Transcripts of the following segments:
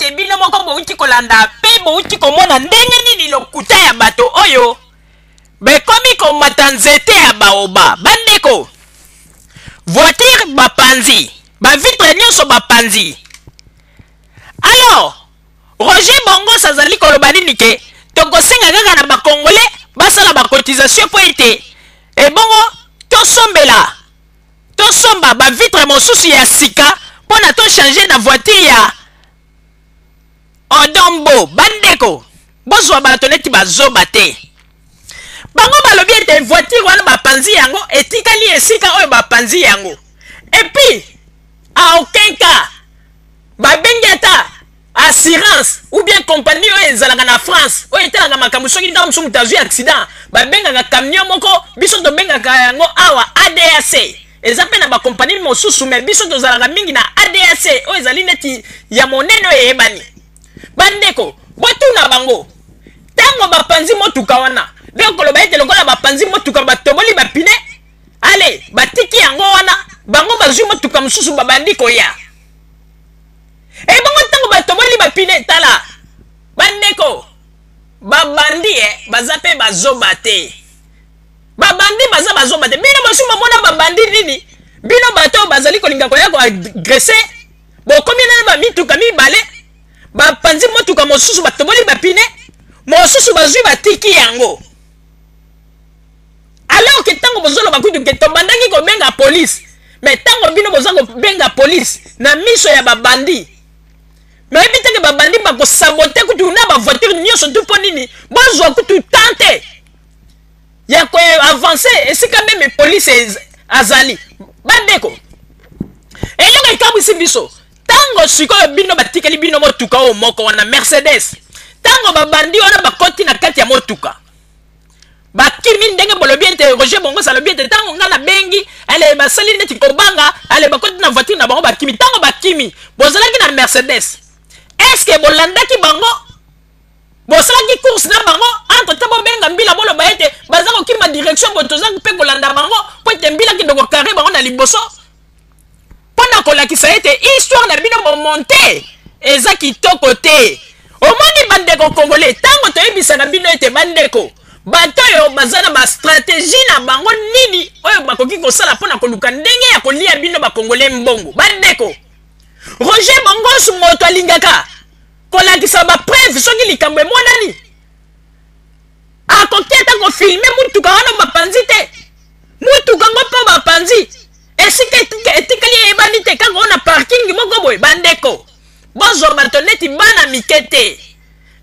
ete bino moko bouti kolanda pe bouti komona ndenge nini lokuta ya bato oyo bekomi komata nzete ya baoba bandeko voiture bapanzi bavitre nyonso bapanzi. Alors Roger Bongo sazali koloba nini ke tokosenga kaka na bakongole basala bacotisation po ete ebongo tosomba bavitre mosusu ya sika mpona tochange na voiture ya odombo bandeko bozwa bato neti bazoba te. Bango balobi ete voiture wana bapanzi yango etikali esika oyo bapanzi yango. Epuis a aucun cas babengi ata assurance ou bien compagnie oyo ezalaka na France oyo etalaka makambo soki ntango mosusu moto azwi accident babengaka camion moko biso tobengaka yango awa ADAC. Eza mpe na bakompagnie mosusu me biso tozalaka mingi na ADAC oyo ezali neti ya monene oyo eyebani. Bandeko botuna bango ntango bapanzi motuka wana donc koloba ete lokola bapanzi motuka batoboli bapine ale batiki yango wana bango bazwi motuka mosusu babandi koya. Ebongo ntango batoboli bapine tala bandeko babandi baza pe bazoba te. Babandi baza bazoba te. Bino mosu mamona babandi nini bino bato bazali kolinga koya ko agresser bokomi na bamituka mibale bapanzi motuka mosusu batoboli bapine mosusu bazwi batiki yango. Alors que tango bozolo bakutu ke tobandangi ko benga police mais tango bino bozango benga police na miso ya babandi mais biteke babandi bako saboter kutu na ba voiture nyonso tout po nini bozwa kutu tante ya ko avancer esika même police azali bandeko elonga ikabwisi biso tango sikoyo bino batikeli bino motuka o moko wana Mercedes tango babandi wana bakoti na kati ya motuka bakimi ndenge bolobi ete Roger Bongo salobi ete tango ngana bengi ale basali neti kobanga ale bakoti na voiture na bango bakimi tango bakimi bozalaki na Mercedes est-ce que bolandaki bango bosalaki course na bango entre temps bobenga mbila boloba ete baza kokima direction botozaki mpe kolanda bango po ete mbila kindoko carré bango na liboso mpona kolakisa ete histoire na bino bomonte eza kitoko te. Omoni bandeko congolais tango toyebisaka bino ete bandeko bato oyo baza na bastratégie na bango nini oyo bakoki kosala mpona koluka ndenge ya kolia bino bakongolais mbongo bandeko. Roger Bongo moto alingaka kolakisa bapreuve soki likambo emonani akoki ata kofilme mutuka wana bapanzi te mutuka ngo mpo bapanzi esika etikali eyebani te kaka ona parking moko boye bandeko bozwa bato neti bana mike te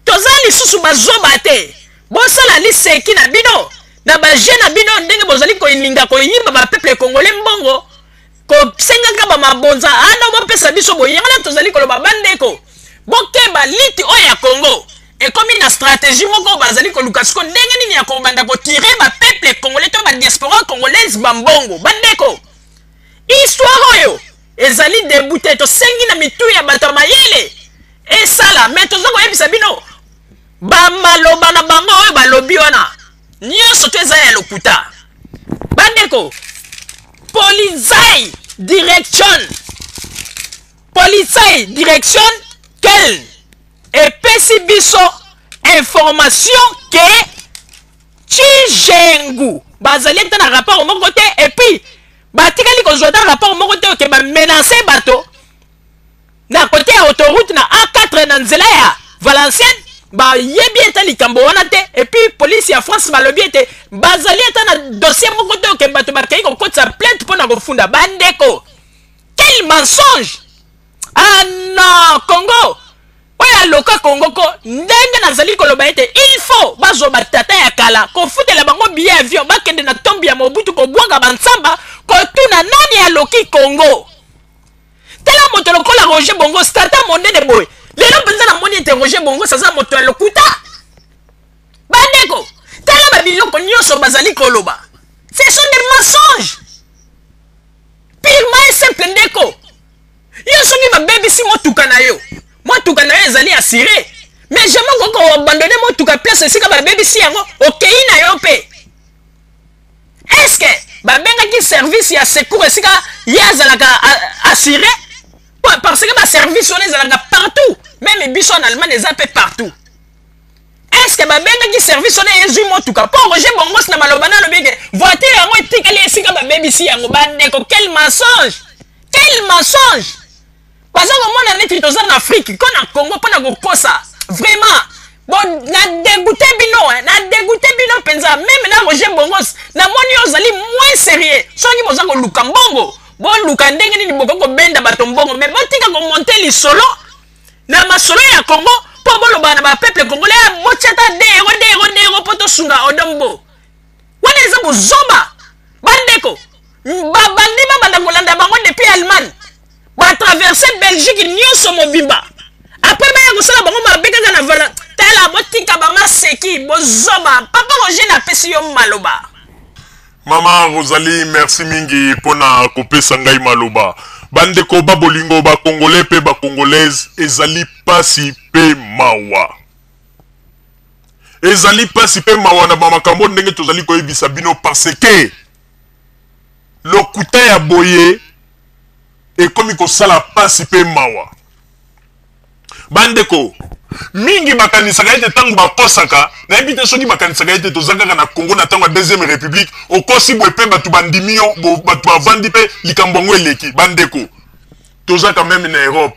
toza lisusu bazoba te bosala liseki na bino na baje na bino ndenge bozali koyilinga koyimba bapeuple congolais mbongo kosengaka bamabonza ana bopesa biso boye yango na tozali koloba bandeko bokeba liti oyo ya Congo ekomi na stratégie moko bazali koluka siko ndenge nini ya kobanda kotire bapeuple congolais to badiaspora congolaise bambongo bandeko. Histoire oyo ezali debute tosengi na mitu ya bato mayele esala me toza koyebisa bino bamaloba na bango oyo balobi wana nyonso to eza ya lokuta bandeko. Police direction quelle epesi biso information ke Chijengu bazali ata na rapport moko te et puis batikali kozwa ata rapport moko te ke bamenace bato na kote ya autoroute na A4 na nzela ya Valenciennes bayebi ata likambo wana te et puis police ya France balobi ete bazali ata na dossier moko te ke bato bakei kokotisa plainte mpona kofunda bandeko. Quel mensonge! Ah non, Congo oyo aloka Congo ko ndenge nazali koloba ete il faut bazwa batata ya kala kofutela bango billet avion bakende na tombe ya Mobutu kobwanga bansamba kotuna nani aloki Congo. Tela moto lokola Roger Bongo stata monene boy lelo mpenza na moni ete Roger Bongo saza moto ya lokuta bandeko. Tela babiloko nyonso bazali koloba ce sont des mensonges purement et simple ndeko. Yo songi babebisi motuka na yo ezali assuré mais jamais koko abandonner motuka place esika babebisi yango okei na yo pe. Est-ce que babengaki service ya secours esika ya azalaka assuré parce que ba service wana ezalaka partout même biso en Allemagne les appelle partout. Est-ce que babenga qui service on est ezui motuka pour Roger Bongos na malobana lo bege voiture yango etikali esika ba baby si yango bandeko quel mensonge parce que mon année tous en Afrique qu'on a Congo pour na kokosa vraiment bon na dégoûté bino penza même na Roger Bongos na moni ozali moins sérieux soki boza ko luka mbongo bon luka ndenge nini boko ko benda bato mbongo mais botika ko monter li solo na masolo ya Congo pour boloba na ba peuple congolais mochata de poto sunga odombo wana eza bozomba bandeko babandi babanda kolanda bango depuis Allemagne ba traverser Belgique nyonso mobimba après ba kosala bango mabeka na vala tala botika bama seki bozomba papa Roger na pesi yo maloba. Mama Rosalie, merci mingi pona kopesa ngai maloba. Bandeko ba bolingo ba congolais pe ba congolaise ezali pasi pe mawa. Ezali pasi pe mawa na ba makambo ndenge tozali koyebisa bino parce que lokuta ya boye ekomi kosala pasi pe mawa. Bandeko mingi bakanisaka ete tango bakosaka na yebi te soki bakanisaka ete tozalaka na Congo na tango ya deuxième république okosi boye pe bato bandimi yo bato bavandi pe likambo yango eleki. Bandeko toza quand même na Europe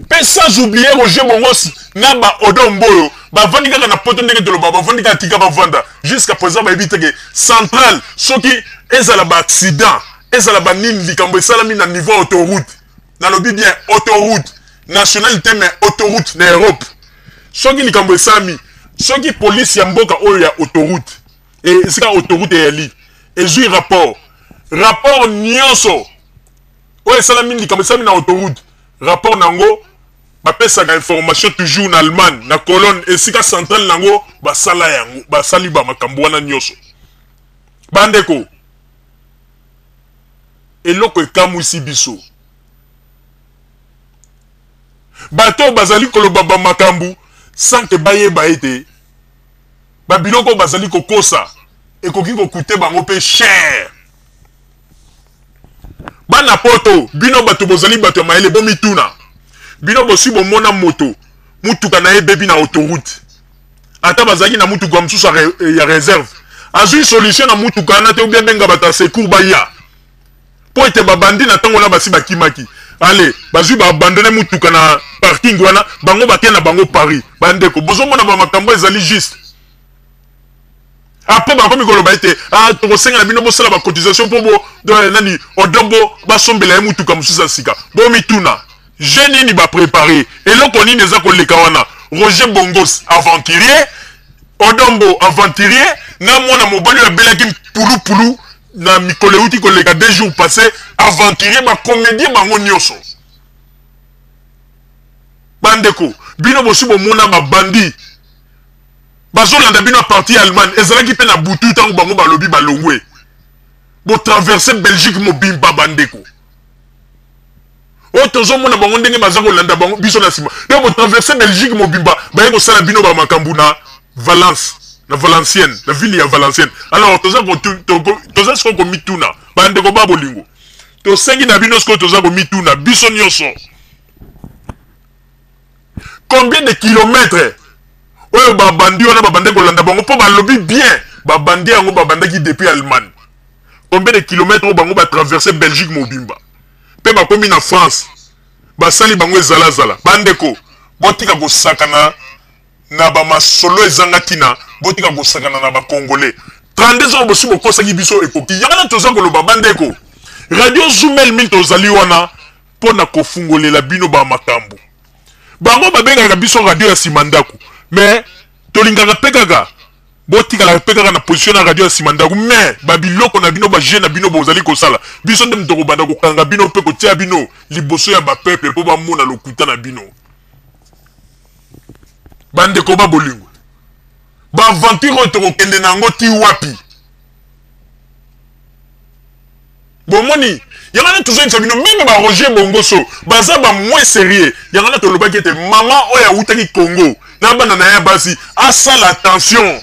pe sans oublier Roger Bongos na ba odomboyo bavandi kaka na poto ndenge toloba bavandi kaka tika bavanda jusqu'à présent bayebi te ke centrale soki ezala ba accident ezala ba nini likambo esalami na niveau autoroute na lobi bien autoroute nationalité mais autoroute na Europe soki likambo esami soki police ya mboka oyo ya autoroute et sika autoroute eli ezui rapport nyonso oyo esalami likambo esami na autoroute rapport nango bapesaka information toujours na Allemagne na colonne esika centrale nango basala yango basali ba makambo wana nyonso. Bandeko eloko ekamwisi biso bato bazali koloba ba makambu sans que bayeba ete babiloko bazali kokosa ekoki kokute bango pe cher. Bana poto bino bato bozali bato ya mayele bomituna bino bosi bomona moto mutuka na ebebi na autoroute ata bazali na mutuka msusu ya réserve azui solution na mutuka na te ou bien benga bata secours baya po ete babandi na tango na basi bakimaki allez bazui ba abandonner mutuka na parking wana bango bakena na bango Paris. Bandeko bozomona ba makambo ezali juste après bakomi koloba ete tokosenga na bino bosala ba cotisation po bo nani odombo basombela ya mutuka mususa sika bomituna jeune ni ba préparer eloko nini eza koleka wana Roger Bongos aventurier odombo aventurier na mwana mobali ya belaki pulu na mikolo uti koleka 2 jours passés aventurier ba comédie bango nyonso. Bandeko bino bosi bomona ba bandi bazolanda bino parti Allemagne ezalaki pe na butu tango bango balobi balongwe bo traverser Belgique mobimba. Bandeko o tozomona bango ndenge baza kolanda bango biso na sima donc bo traverser Belgique mobimba baye kosala bino ba makambu na Valence na Valenciennes na ville ya Valenciennes. Alors toza siko ko mituna bandeko ba bolingo to sengi na bino siko toza ko mituna biso nyonso combien de kilomètres oyo babandi wana babande kolanda bango po balobi bien babandi yango babandaki depuis Allemagne combien de kilomètres oyo bango ba traverser Belgique mobimba pe bakomi na France basali bango ezalazala. Bandeko botika kosakana na ba masolo ezanga tina botika kosakana na ba congolais 32 ans bosi bokosaki biso ekoki yanga toza koloba. Bandeko radio Zoomel mil tozali wana pona kofungolela bino ba makambo bango babengaka biso radio ya simandako mais tolingaka pekaka botikala pekaka na position na radio ya simandako mais babiloko na bino ba jeune na bino bozali kosala biso nde mtoko banda kokanga bino pe kotia bino liboso ya ba peuple po bamona lokuta na bino. Bandeko ba bolingo ba aventure tokokende nango ti wapi bomoni yangana toujours sabino même ba Roger Bongoso baza ba moins sérieux yangana to lobaki ete mama oya utaki Congo na bana na ya basi asala attention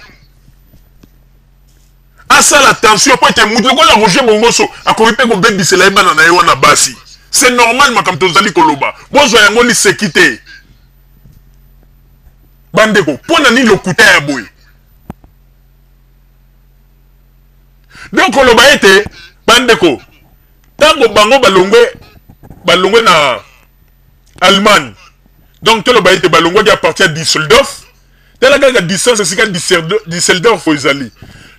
pour ete mutu ko la Roger Bongoso akoki pe ko bebisela bana na ye wana basi c'est normal makambo tozali koloba bozwa yango liseki te bandeko mpona nini lokuta ya boye donc koloba ete bandeko ntango bango balongwe na Allemagne donc toloba ete balongwaki à partir ya Düsseldorf tala kaka distance esika Düsseldorf ezali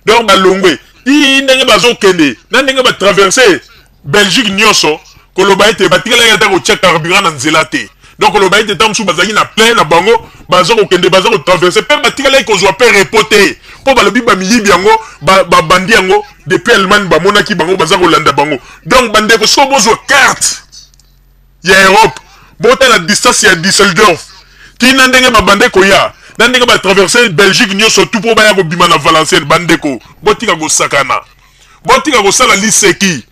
donc balongwe ti ndenge bazokende na ndenge batraverse Belgique nyonso koloba ete batikala ata kotia carburant na nzela te donc koloba ete ntango mosusu bazalaki na plein na bango baza kokende baza kotraverse mpe batikala kozwa mpe repo te mpo balobi bamiyibi yango babandi yango depuis Allemagne bamonaki bango baza kolanda bango donc bandeko soki bozwa carte ya Europe bota na distance ya Düsseldorf tina ndenge babande koya na ndenge batraverse Belgique nyonso tout mpo baya kobima na Valenciennes bandeko botika kosakana botika kosala liseki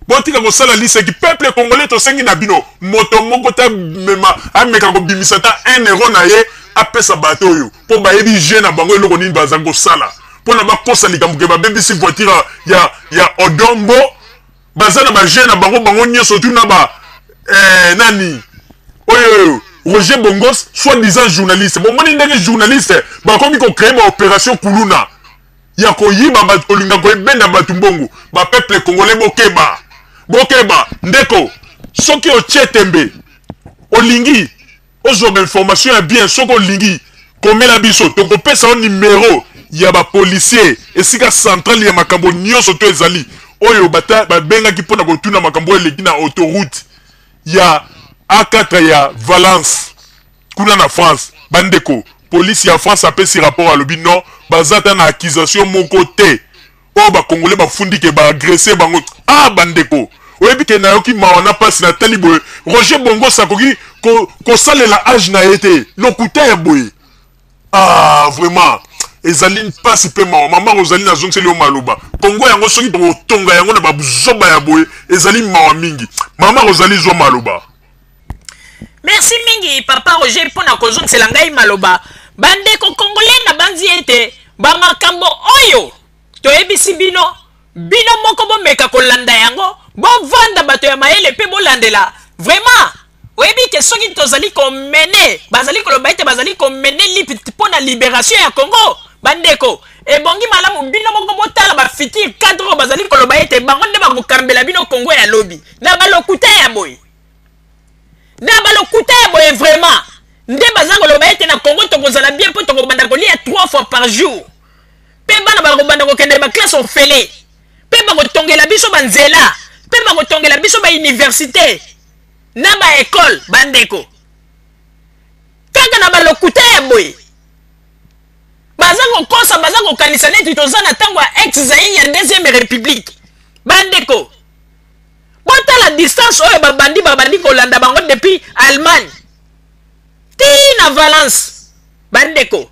botika kosala liseki peuple congolais tosengi na bino moto moko ta mema ameka kobimisa ta 1 euro na ye apesa bato oyo mpo bayebi je na bango eloko nini baza kosala mpo na bakosa likambo ke babebisi voiture ya Odombo baza na baje na bango nyonso tuna ba nani oyo Roger Bongos soi-disant journaliste bomoni ndenge journaliste bakomi kocrée ba opération kuluna ya koyiba bato kolinga koyebenda bato mbongo ba peuple congolais bokeba ndeko soki otie tembe olingi ozwa information ya bien soki olingi komela biso tokopesa o numéro ya ba policier esika central ya makambo nyonso to ezali oyo babengaki mpona kotuna makambo eleki na autoroute ya A4 ya Valence kuna na France bandeko police ya France apesi rapport alobi non bazata na accusation moko te o ba congolais bafundike ba agresser bango bandeko oyebi ke nayoki mawana pasi na tali boye Roger Bongo sakoki ko salela age na ete lokuta ya boye vraiment ezali pasi pe mama ozali na zongeli o maloba Congo yango soki to tonga yango na babuzoba ya boye ezali mawa mingi mama ozali zo maloba. Merci mingi papa Roger pona kozon selangai maloba bandeko congolais na banzi ete ba makambo oyo toyebisi bino moko bomeka kolanda yango bo vanda bato ya mayele pe bolandela vraiment oyebi ke soki tozali komene bazali koloba ete bazali komene pona libération ya Congo bandeko ebongi malamu bino moko botala ba fitir cadre bazali koloba ete bango nde bakokambela bino Congo ya lobi na balokuta ya boy vraiment nde bazali koloba ete na Congo tokozala bien po tokobanda kolia 3 fois par jour pe bana bakobanda kokende ba classe orphelin pe bakotongela biso banzela pe bakotongela biso ba université na ba école bandeko kaka na balokuta ya boy baza kokosa baza kokanisa neti toza na ntango ya ex-Zaïre ya deuxième république bandeko botala distance oyo babandi kolanda bango depuis Allemagne tina Valence bandeko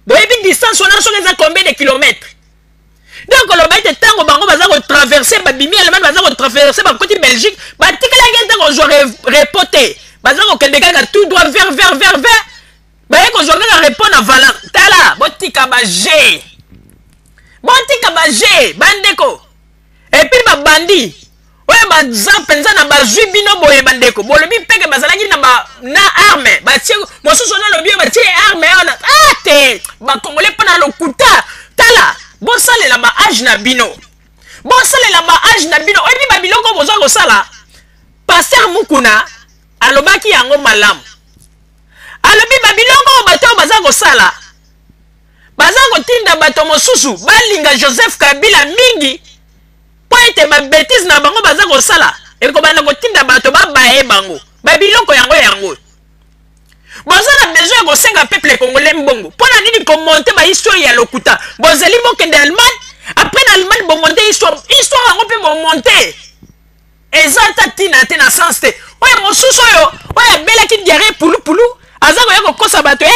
boyebi distance wana soki eza combien de kilomètres donc oloba ete ntango bango baza kotraverse babimi Allemagne baza kotraverse bakoti Belgique batikalaki ntango ozwa repo te baza kokende kaka tout droit vers baye kozwa kaka repo na Valence tala botika baje bandeko epuis babandi oyo baza mpenza na bazwi bino boye bandeko bolobi mpeke bazalaki na arme batie mosusu wana lobi oyo batie arme wana te bakongole mpona lokuta tala bosalela ba age na bino oyebi babiloko bozwa kosala Pasteur Mukuna alobaki yango malamu alobi babiloko bato baza kosala baza kotinda bato mosusu balinga Joseph Kabila mingi po ete babétise na bango baza kosala ekobanda kotinda bato babaye bango babiloko yango boza na besoin ya kosenga peuple congolais mbongo mpona nini komonte bahistoire ya lokuta bozali bokende Allemagne après na Allemagne bomonte histoire yango mpe bomonte eza ta tina te na sens te oyo mosusu oyo abelaki diarrhée pulupulu aza koya kokosa bato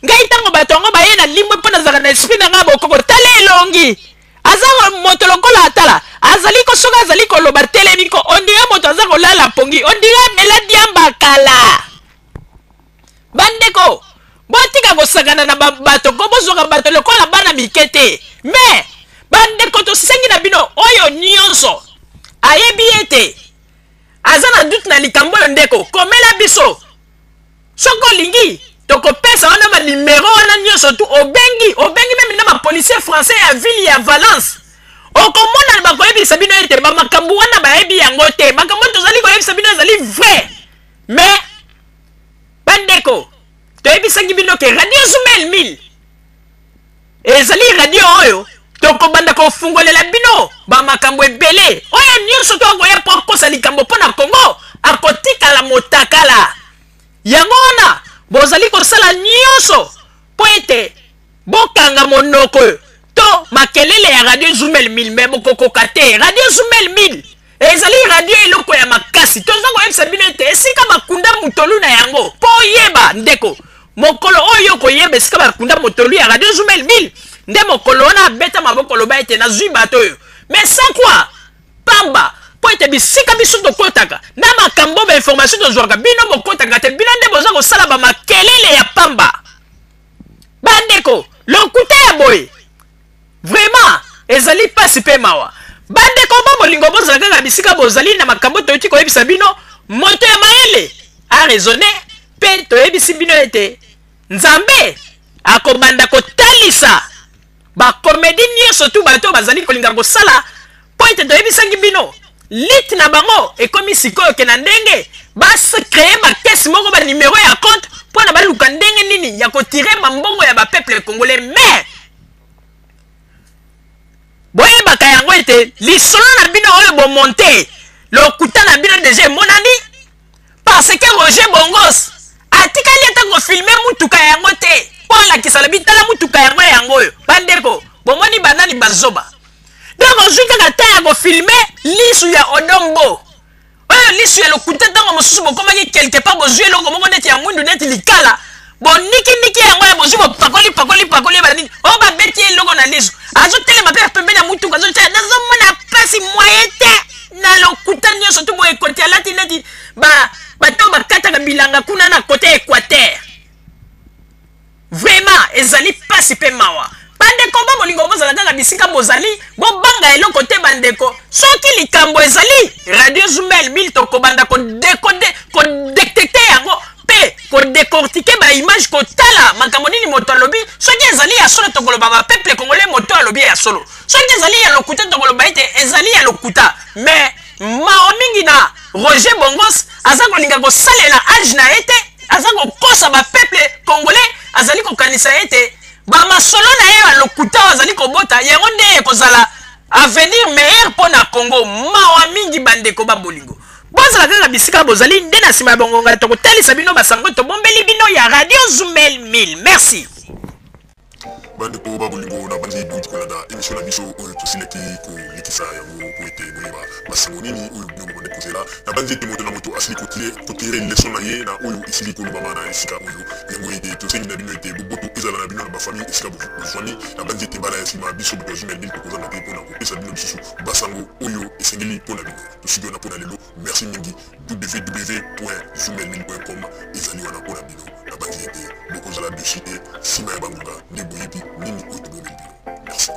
ngai ntango bato yango baye na limbo mpo nazalaka na esprit na ngai bokoko tala elongi aza moto lokola atala azali kosoka azali koloba telemi ko ondire moto aza kolala pongi ondire meladi ya mbakala bandeko botika kosakana na bato ko bozwaka bato lokola bana mike te me bandeko tosengi na bino oyo nyonso ayebi ete azana doute na likambo yo ndeko komela biso soko lingi tokopesa wana ba numéro wana nyonso tu obengi même na ba policier français ya ville ya Valence okomona bakoyebisa bino ete ba makambo wana bayebi yango te makambo tozali koyebisa bino ezali vrai mais bandeko toyebisaki bino ke radio Zumel 1000 ezali radio oyo tokobanda kofungolela bino ba makambo ebele oyo nyonso tokoya po kosa likambo mpona Congo akotikala motakala yango wana bozali kosala nyonso po ete bokanga monoko to makelele ya radio Zumel 1000 me bokokoka te radio Zumel 1000 ezali radio eloko ya makasi toza koyebisa bino ete esika bakunda mutolu na yango po yeba ndeko mokolo oyo koyeba esika bakunda mutolu ya radio Zumel 1000 nde mokolo wana beta maboko loba ete nazwi bato oyo mais sans quoi pamba po ete bisika biso tokotaka na makambo ba information tozwaka bino bokotaka te bino nde boza kosala ba makelele ya pamba bandeko lokuta ya boye vraiment ezali pasi pe mawa bandeko ba bolingo bozala kaka bisika bozali na makambo toyoti koyebisa bino moto ya mayele a raisonné pe toyebisi bino ete nzambe akobanda kotalisa bakomedi nyonso tu bato bazali kolinga kosala po ete toyebisangi bino lit na bango ekomi sikoyo ke na ndenge bakreye bakesi moko banimero ya compte mpo na baluka ndenge nini ya kotire mambongo ya bapeuple congolais mais boyebaka yango ete lisolo na bino oyo bomonte lokuta na bino deja emonani parce que Roger Bongos atikali ata kofilme mutuka yango te po alakisa lobi tala mutuka yango oyo bandeko bomoni banani bazoba donc ozwi kaka ta ya kofilme lisu ya odongo oyo lisu ya lokuta ntango mosusu bokomaki quelque part bozwi eloko moko neti ya mwindu neti likala bonikiniki yango ya bozwi bopakoli banini oyo babeti eloko na lisu azotelema mpe pembeni ya mutuka azotya nazomona pasi moye te na lokuta nyonso tu boye kote alati neti bato bakataka bilanga kuna na kote Équateur vraiment ezali pasi pe mawa bandeko ba bolingo bozala kaka bisika bozali bobanga eloko te bandeko soki likambo ezali radio Zumel 1000 tokobanda kodetecte yango pe kodécortiquer ba image kotala makambo nini moto alobi soki ezali ya solo tokoloba ba peuple congolais moto alobi ya solo soki ezali ya lokuta tokoloba ete ezali ya lokuta mais mao mingi na Roger Bongos aza kolinga kosalela age na ete aza kokosa ba peuple congolais azali kokanisa ete ba masolo na ye ya lokuta azali kobota yango nde ekozala avenir meilleur mpona Congo mawa mingi bandeko ba bolingo bozala kaka bisika bozali nde na nsima ya bongonga tokotalisa bino basango tobombeli bino ya radio Zumel 1000 merci bandeko ba bolingo na bandi duti kolanda émission na biso oyo tosileki kolekisa yango po ete boyeba basango nini oyo bino bobande kozela na bandi ete moto na moto asili kotire leson na ye na oyo esili kolobama na esika oyo yango ete tosengi na bino ete boboto ezala na bino na bafamille esika bofwani na bandi ete mbala ya nsima biso boto ya Zumel 1000 tokozanga te mpona kopesa bino lisusu basango oyo esengeli mpona bino tosiki wana mpona lelo merci mingi www.zumel1000.com ezali wana mpona bino na bandi ete bokozala dessus te nsima ya bangonga nde boyebi nini oyo tobomeli bino merci